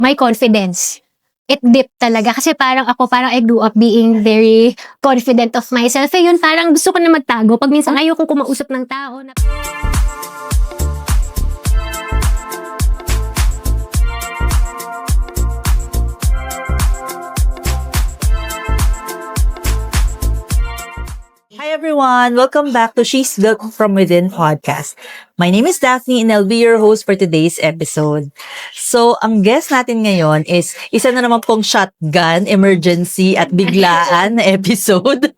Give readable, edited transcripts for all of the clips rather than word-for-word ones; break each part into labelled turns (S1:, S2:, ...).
S1: my confidence. It dipped talaga. Kasi parang I grew up being very confident of myself. Eh yun, parang gusto ko na magtago. Pag minsan ayoko kumausap ng tao.
S2: Hi everyone! Welcome back to She's Built From Within podcast. My name is Daphne and I'll be your host for today's episode. So, ang guest natin ngayon is isa na naman pong shotgun, emergency at biglaan na episode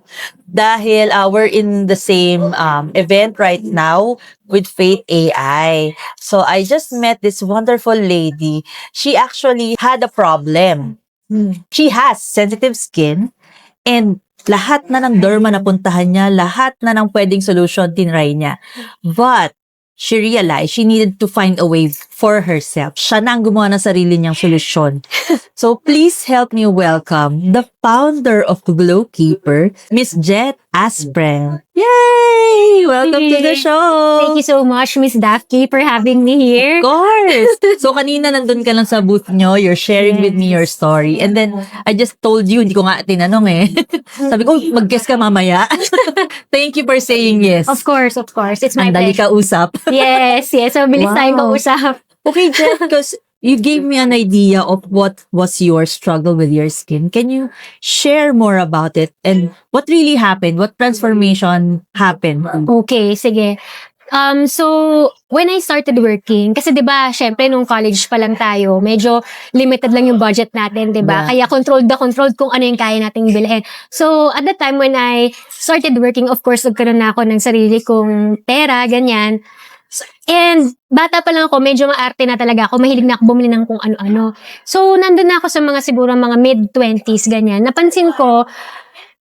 S2: dahil we're in the same event right now with Faith AI. So, I just met this wonderful lady. She actually had a problem. She has sensitive skin and lahat na ng derma na puntahan niya, lahat na ng pwedeng solution tinry niya. But, she realized she needed to find a way for herself. Siya na ang gumawa ng sarili niyang solusyon. So, please help me welcome the founder of Glow Keeper, Miss Jet Aspren. Yay! Welcome to the show!
S1: Thank you so much, Miss Daphne, for having me here.
S2: Of course! So, kanina nandun ka lang sa booth nyo, you're sharing with me your story. And then, I just told you, hindi ko nga tinanong eh. Sabi ko, mag-guess ka mamaya. Thank you for saying yes.
S1: Of course. It's my
S2: Andali
S1: pleasure.
S2: ka usap.
S1: Yes. So, bilis tayong kausap.
S2: Okay, Jen, because you gave me an idea of what was your struggle with your skin. Can you share more about it and what really happened? What transformation happened?
S1: Okay, sige. So, when I started working, kasi 'di ba, syempre nung college pa lang tayo, medyo limited lang yung budget natin, 'di ba?
S2: Yeah.
S1: Kaya controlled kung ano yung kaya nating bilhin. So, at the time when I started working, of course, nagkaroon na ako ng sarili kong pera, ganyan. And bata pa lang ako, medyo maarte na talaga ako. Mahilig na ako bumili ng kung ano-ano. So, nandun na ako sa mga siguro mga mid-20s, ganyan. Napansin ko,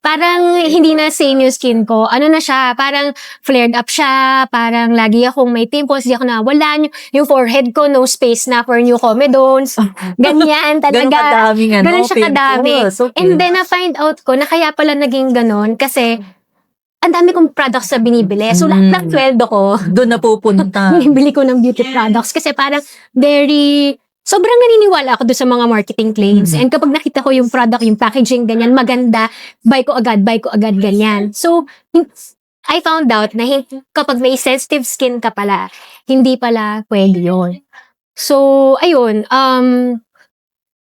S1: parang hindi na same yung skin ko. Ano na siya, parang flared up siya, parang lagi akong may pimples, di ako nawala. Yung forehead ko, no space na for new comedones. Ganyan talaga.
S2: Ganun kadaming
S1: Ganun siya kadami.
S2: pimples. Okay.
S1: And then, na-find out ko na kaya pala naging ganun kasi ang dami kong products na binibili. So, lahat ng sweldo ko,
S2: Doon na pupunta.
S1: binibili ko ng beauty products kasi parang sobrang naniniwala ako doon sa mga marketing claims. And kapag nakita ko yung product, yung packaging, ganyan, maganda, buy ko agad, ganyan. So, I found out na kapag may sensitive skin ka pala, hindi pala pwede yun. So, ayun,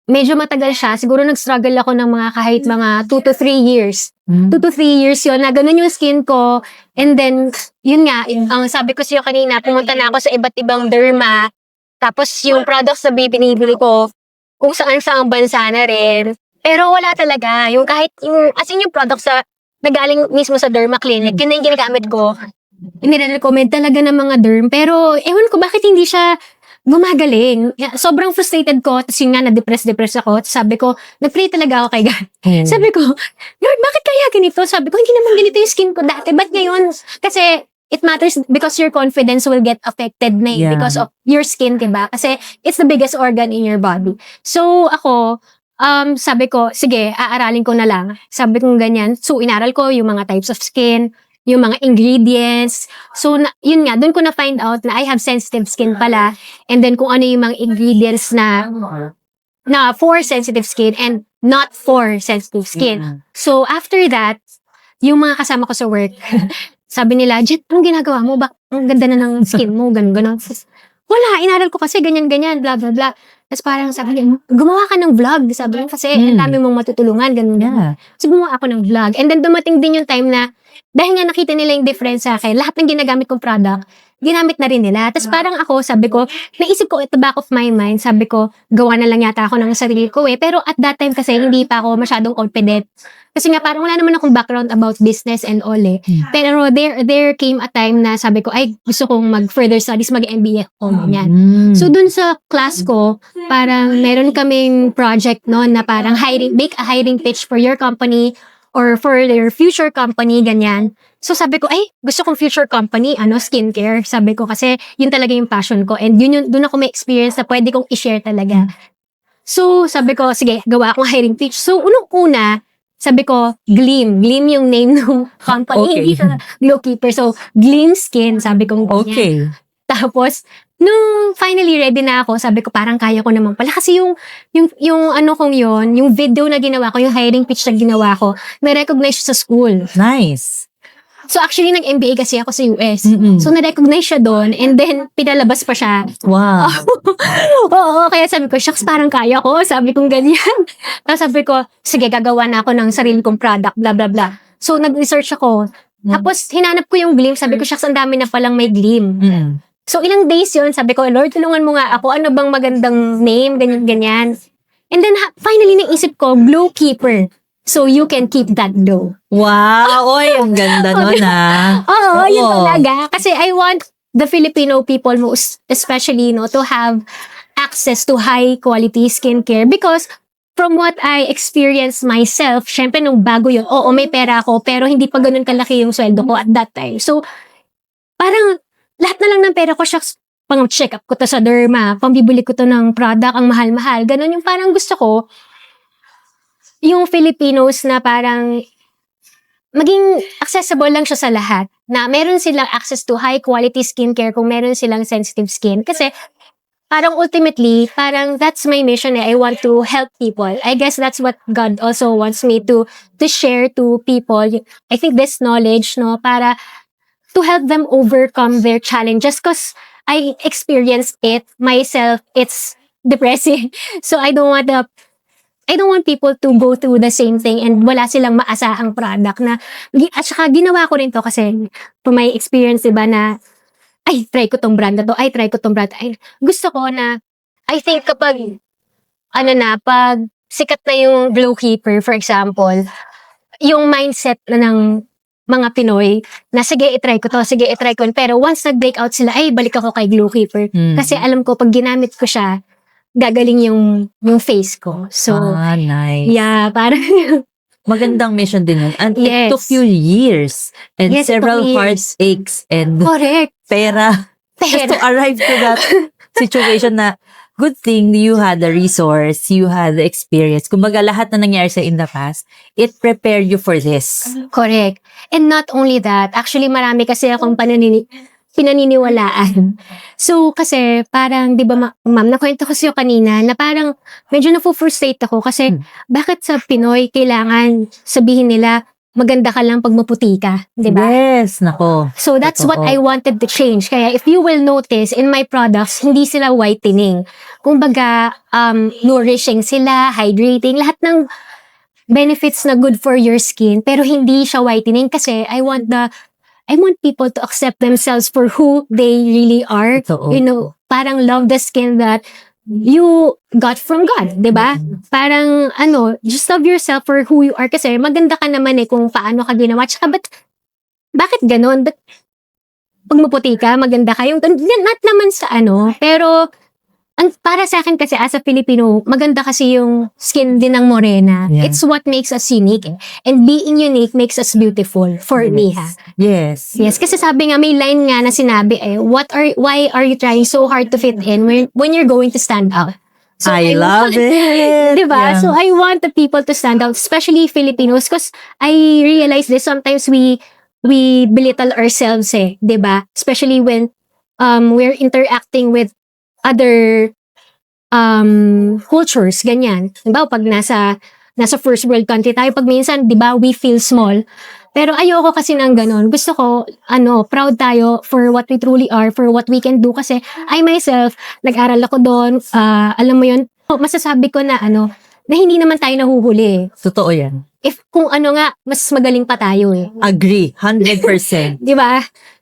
S1: medyo matagal siya. Siguro nag-struggle ako ng kahit mga 2 to 3 years. 2 to 3 years yun, na ganun yung skin ko. And then, yun nga, ang sabi ko sa'yo kanina, pumunta na ako sa iba't ibang derma. Tapos yung products na binibili ko, kung saan-saang bansa na rin. Pero wala talaga. Yung kahit, yung products na nagaling mismo sa derma clinic, yun na yung ginagamit ko. Nire-recommend talaga ng mga derm. Pero, ewan ko, bakit hindi siya gumagaling. Sobrang frustrated ko. Tapos yun nga, na-depress ako. Tapos sabi ko, nag-pray talaga ako kay God. Sabi ko, Lord, bakit kaya ganito? Sabi ko, hindi naman ganito yung skin ko dati. Ba't ngayon? Kasi, it matters because your confidence will get affected na because of your skin, diba? Kasi, it's the biggest organ in your body. So, ako, sabi ko, sige, aaralin ko na lang. Sabi ko ganyan. So, inaral ko yung mga types of skin, yung mga ingredients. So, yun nga, doon ko na-find out na I have sensitive skin pala. And then, kung ano yung mga ingredients na for sensitive skin and not for sensitive skin. So, after that, yung mga kasama ko sa work, sabi nila, Jet, anong ginagawa mo? Ang ganda na ng skin mo, ganun. Wala, inaral ko kasi ganyan, blah, blah, blah. Tapos parang sabi niya, gumawa ka ng vlog. Sabi niya, kasi ang dami mong matutulungan, ganun.
S2: Yeah.
S1: So, gumawa ako ng vlog. And then, dumating din yung time na, dahil nga nakita nila yung difference sa akin, lahat ng ginagamit kong product, ginamit na rin nila. Tapos parang ako, sabi ko, naisip ko at the back of my mind, sabi ko, gawa na lang yata ako ng sarili ko eh. Pero at that time kasi, hindi pa ako masyadong confident. Kasi nga parang wala naman akong background about business and all eh. Pero there came a time na sabi ko, ay gusto kong mag-further studies, mag-MBA ako. So dun sa class ko, parang meron kaming project noon na parang make a hiring pitch for your company or for your future company, ganyan. So sabi ko, ay, gusto kong future company, skincare. Sabi ko kasi yun talaga yung passion ko. And dun ako may experience na pwede kong i-share talaga. So sabi ko, sige, gawa akong hiring pitch. So unang-una, sabi ko, Gleam. Gleam yung name ng company.
S2: Okay.
S1: Hindi siya Glow Keeper. So, Gleam Skin, sabi ko.
S2: Okay.
S1: Tapos, nung finally ready na ako, sabi ko parang kaya ko naman pala. Kasi yung ano kong yun, yung video na ginawa ko, yung hiring pitch na ginawa ko, na-recognize siya sa school.
S2: Nice.
S1: So actually, nag-MBA kasi ako sa US.
S2: Mm-mm.
S1: So na-recognize siya doon and then pinalabas pa siya.
S2: Wow.
S1: Oo, kaya sabi ko, shucks, parang kaya ko. Sabi kong ganyan. Tapos sabi ko, sige, gagawa na ako ng sarili kong product, blah, blah, blah. So nag-research ako. Tapos hinanap ko yung Gleam. Sabi ko, shucks, ang dami na palang may Gleam.
S2: Mm.
S1: So, ilang days yun, sabi ko, Lord, tulungan mo nga ako, ano bang magandang name, ganyan. And then, finally, naisip ko, Glow Keeper. So, you can keep that glow.
S2: Wow. Oy, ang ganda nun
S1: Oo, yun
S2: Oo.
S1: talaga. Kasi I want the Filipino people, most especially, to have access to high-quality skincare. Because, from what I experienced myself, syempre, nung bago yun, oo, may pera ako, pero hindi pa ganun kalaki yung sweldo ko at that time. So, parang, lahat na lang ng pera ko, shucks, pang-check up ko to sa derma, pambibili ko to ng product, ang mahal-mahal. Ganon yung parang gusto ko, yung Filipinos na parang maging accessible lang siya sa lahat. Na meron silang access to high-quality skincare kung meron silang sensitive skin. Kasi parang ultimately, parang that's my mission. I want to help people. I guess that's what God also wants me to share to people. I think this knowledge, para to help them overcome their challenges because I experienced it myself. It's depressing. So I don't want people to go through the same thing and wala silang maasahang product na at saka ginawa ko rin to kasi from my experience, diba, na ay, try ko tong brand na to. Ay, try ko tong brand. Ay, gusto ko na I think kapag pag sikat na yung Glow Keeper, for example, yung mindset na ng mga Pinoy, na sige, itry ko to, sige, itry ko. Pero once nag-breakout sila, ay, balik ako kay Glow Keeper. Kasi alam ko, pag ginamit ko siya, gagaling yung face ko. So,
S2: nice.
S1: yeah, parang,
S2: Magandang mission din yun. And
S1: Yes.
S2: it took you years and
S1: Yes, it
S2: several
S1: took years.
S2: heartaches and
S1: correct.
S2: pera just to arrive to that situation na good thing you had the resource, you had the experience. Kumbaga lahat na nangyari sa in the past, it prepared you for this.
S1: Correct. And not only that, actually marami kasi akong pinaniniwalaan. So, kasi parang, di ba, ma'am, nakwento ko sa'yo kanina na parang medyo na-frustrate ako kasi bakit sa Pinoy kailangan sabihin nila maganda ka lang pag maputi ka, di ba?
S2: Yes, nako.
S1: So, that's what I wanted to change. Kaya if you will notice, in my products, hindi sila whitening. Kumbaga, nourishing sila, hydrating, lahat ng benefits na good for your skin, pero hindi siya whitening kasi I want people to accept themselves for who they really are.
S2: Totoo.
S1: Parang love the skin that you got from God, di ba? Parang, just love yourself for who you are kasi maganda ka naman kung paano ka ginawa. Tsaka, bakit ganon? Pag maputi ka, maganda ka. Not naman sa pero, para sa akin kasi as a Filipino, maganda kasi yung skin din ng morena.
S2: Yeah.
S1: It's what makes us unique. And being unique makes us beautiful for me, ha?
S2: Yes.
S1: Yes, kasi sabi nga, may line nga na sinabi why are you trying so hard to fit in when you're going to stand out? So,
S2: I love it.
S1: Diba?
S2: Yeah.
S1: So, I want the people to stand out, especially Filipinos, because I realize this, sometimes we belittle ourselves, diba? Especially when we're interacting with other cultures, ganyan. Diba? Pag nasa first world country tayo, pag minsan, diba, we feel small. Pero ayoko kasi ng ganon. Gusto ko, proud tayo for what we truly are, for what we can do. Kasi I myself, nag-aral ako doon, alam mo yun, masasabi ko na hindi naman tayo nahuhuli.
S2: Totoo yan.
S1: If kung mas magaling pa tayo
S2: Agree. 100%.
S1: Di ba?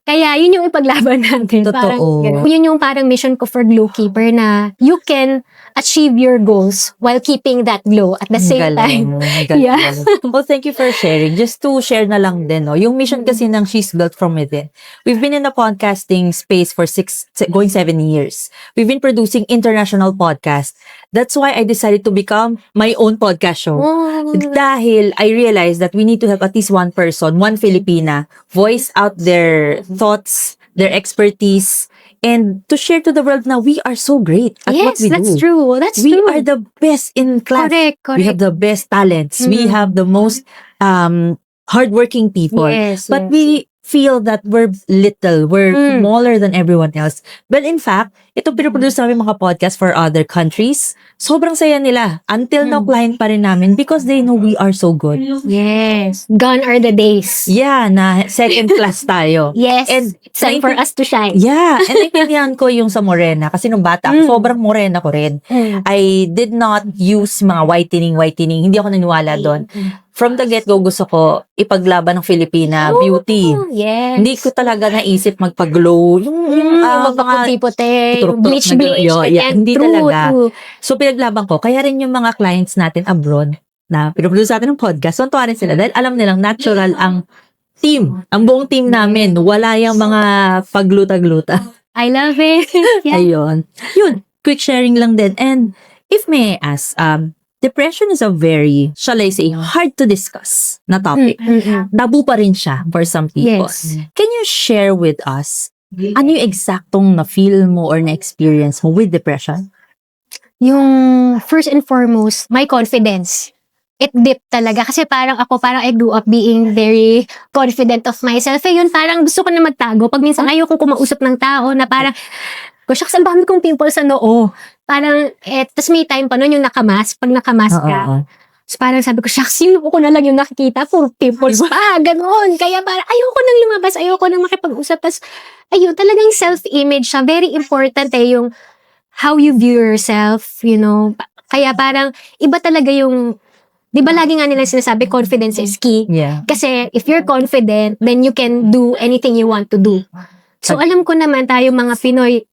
S1: Kaya yun yung ipaglaban natin.
S2: Totoo.
S1: Parang, yun yung parang mission ko for Glow Keeper na you can achieve your goals while keeping that glow at the same time.
S2: Galing.
S1: Yeah.
S2: Well, thank you for sharing. Just to share na lang din, yung mission kasi ng She's Built From Within. We've been in the podcasting space for 7 years. We've been producing international podcasts. That's why I decided to become my own podcast show.
S1: Oh.
S2: Dahil I realized that we need to have at least one person, one Filipina, voice out their thoughts, their expertise, and to share to the world na we are so great at what
S1: Yes,
S2: we
S1: that's
S2: do.
S1: true. That's
S2: We
S1: true.
S2: are the best in class.
S1: Correct.
S2: We have the best talents. We have the most hardworking people.
S1: Yes,
S2: But
S1: yes.
S2: we feel that we're little, we're smaller than everyone else. But in fact, ito pinoproduce namin mga podcast for other countries. Sobrang saya nila. Until now, client pa rin namin because they know we are so good.
S1: Yes. Gone are the days.
S2: Yeah, na second class tayo.
S1: Yes.
S2: And
S1: It's time for us to shine.
S2: Yeah, and naintindihan ko yung sa morena kasi nung bata ako, sobrang morena ko rin. I did not use mga whitening. Hindi ako naniwala doon. From the get-go, gusto ko ipaglaban ng Filipina beauty.
S1: Yes.
S2: Hindi ko talaga naisip magpag-glow. Yung
S1: magpaputi-puti,
S2: tuturok-turok
S1: bleach.
S2: hindi talaga. So, pinaglaban ko. Kaya rin yung mga clients natin abroad na pinoproduce natin ng podcast, tuntua rin sila dahil alam nilang natural ang team. Ang buong team namin. Wala yung mga pagluta-gluta.
S1: I love it. Yeah.
S2: Ayun. Yun. Quick sharing lang din. And if may I ask, depression is a very, shall I say, hard to discuss na topic. Tabu pa rin siya for some people.
S1: Yes.
S2: Can you share with us ano yung eksaktong na-feel mo or na-experience mo with depression?
S1: Yung first and foremost, my confidence. It dipped talaga. Kasi parang I grew up being very confident of myself. Eh yun, parang gusto ko na magtago. Pag minsan ayoko kumausap ng tao na parang, shucks, ang dami kong pimples sa noo. Parang, tas may time pa nun yung nakamask. Pag nakamask ka. So parang sabi ko, shucks, yung ko na lang yung nakikita. Puro pimples pa. Ganon. Kaya parang, ayoko nang lumabas. Ayoko nang makipag-usap. Tas, ayun, talagang self-image siya. Very important yung how you view yourself, you know. Kaya parang, iba talaga yung, di ba lagi nga nila sinasabi, confidence is key.
S2: Yeah.
S1: Kasi if you're confident, then you can do anything you want to do. So alam ko naman tayo mga Pinoy,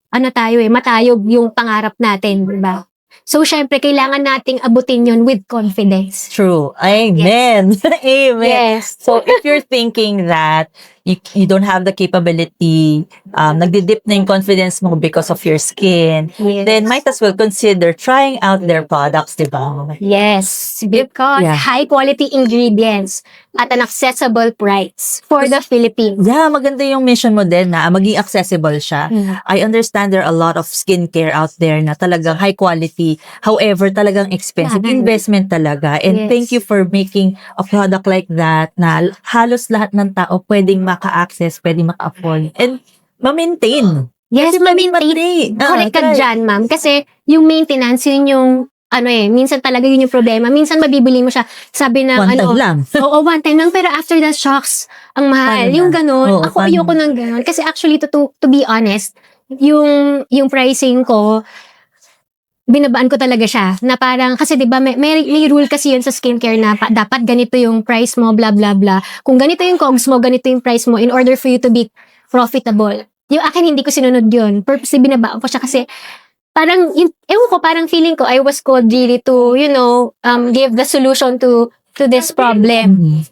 S1: matayog yung pangarap natin, di ba? So syempre, kailangan nating abutin yun with confidence.
S2: True. Amen. Amen.
S1: Yes.
S2: So if you're thinking that you don't have the capability, nagdidip na yung confidence mo because of your skin,
S1: Yes.
S2: then might as well consider trying out their products, di ba?
S1: Yes, because
S2: Yeah.
S1: high quality ingredients at an accessible price for the Philippines.
S2: Yeah, maganda yung mission mo din na maging accessible siya. I understand there are a lot of skincare out there na talagang high quality. However, talagang expensive.
S1: Yeah.
S2: Investment talaga. And
S1: Yes.
S2: thank you for making a product like that na halos lahat ng tao pwedeng maka-access, pwedeng maka-afford. And ma-maintain.
S1: Yes,
S2: Kasi
S1: ma-maintain. Correct ka dyan, ma'am. Kasi yung maintenance, yun yung, minsan talaga yun yung problema. Minsan mabibili mo siya, sabi na,
S2: One time lang.
S1: Oo, one time lang. Pero after that, shocks, ang mahal.
S2: Paano
S1: Yung
S2: na?
S1: ganun.
S2: Oo,
S1: Ako
S2: paano?
S1: ayoko ng ganun. Kasi actually, to be honest, yung pricing ko, binabaan ko talaga siya. Na parang, kasi diba, may rule kasi yun sa skincare na dapat ganito yung price mo, blah, blah, blah. Kung ganito yung COGS mo, ganito yung price mo in order for you to be profitable. Yung akin, hindi ko sinunod yun. Purposely, binabaan ko siya kasi parang, ewan ko, parang feeling ko, I was called really to, give the solution to this problem.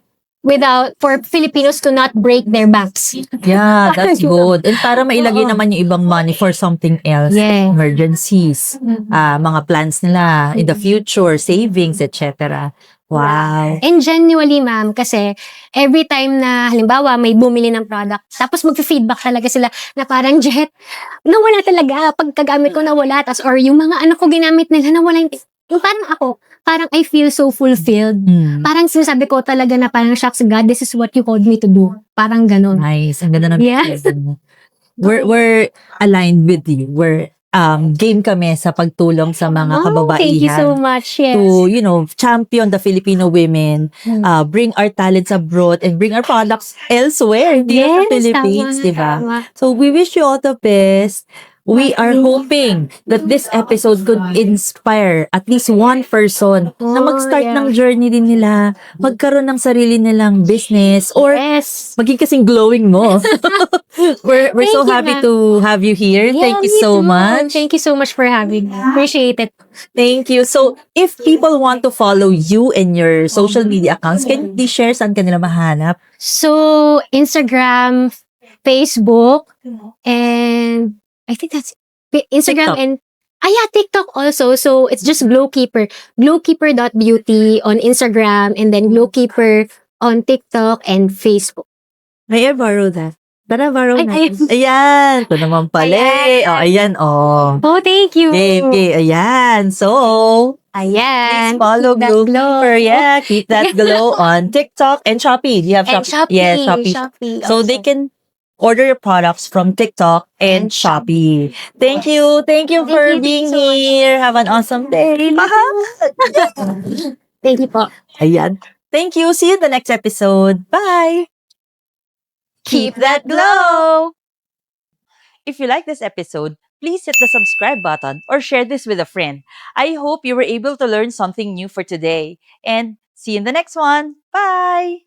S1: For Filipinos to not break their banks.
S2: Yeah, that's good. And para mailagay naman yung ibang money for something else.
S1: Yeah.
S2: Emergencies. Mga plans nila in the future, savings, etc. Wow.
S1: And genuinely, ma'am, kasi every time na, halimbawa, may bumili ng product, tapos mag-feedback talaga sila na parang, Jet, nawala talaga. Pagkagamit ko, nawala. Or yung mga anak ko ginamit nila, nawala yung parang ako, parang I feel so fulfilled. Parang sinasabi ko talaga na parang, shucks, God, this is what you called me to do. Parang ganun.
S2: Nice. Ang ganda ng
S1: Yeah.
S2: We're aligned with you. We're game kami sa pagtulong sa mga kababaihan.
S1: Thank you so much. Yes.
S2: To, champion the Filipino women, bring our talents abroad, and bring our products elsewhere, hindi lang sa Philippines,
S1: tama,
S2: di ba?
S1: tama.
S2: So, we wish you all the best. We are hoping that this episode could inspire at least one person na mag-start
S1: yeah.
S2: ng journey din nila, magkaroon ng sarili nilang business, or
S1: Yes.
S2: maging kasing glowing mo. We're
S1: Thank
S2: so
S1: you,
S2: happy
S1: ma'am.
S2: to have you here.
S1: Yeah,
S2: Thank you
S1: me
S2: so
S1: too.
S2: much.
S1: Thank you so much for having me. Appreciate it.
S2: Thank you. So, if people want to follow you and your social media accounts, can you please share saan ka nila mahanap?
S1: So, Instagram, Facebook, and I think that's Instagram
S2: TikTok.
S1: and TikTok also. So, it's just Glowkeeper. Glowkeeper.beauty on Instagram and then Glowkeeper on TikTok and Facebook.
S2: May I borrow that? Tara, borrow
S1: Ay,
S2: natin. Ayan. Ito naman pala.
S1: Ayan.
S2: Oh, ayan, oh.
S1: Oh, thank you.
S2: Okay, ayan. So,
S1: Ayan.
S2: please follow
S1: That
S2: Glow
S1: glow.
S2: Keeper. Yeah, keep that glow on TikTok and Shopee. Do you have
S1: And
S2: Shopee?
S1: Shopee.
S2: Yes, Shopee.
S1: Shopee
S2: So they
S1: also.
S2: can order your products from TikTok and
S1: And
S2: Shopee. Thank you. Thank you
S1: Thank
S2: for
S1: you,
S2: being
S1: thank you so much.
S2: here. Have an awesome day. Lahat.
S1: Thank you po.
S2: Ayan. Thank you. See you in the next episode. Bye. Keep that glow. If you like this episode, please hit the subscribe button or share this with a friend. I hope you were able to learn something new for today. And see you in the next one. Bye.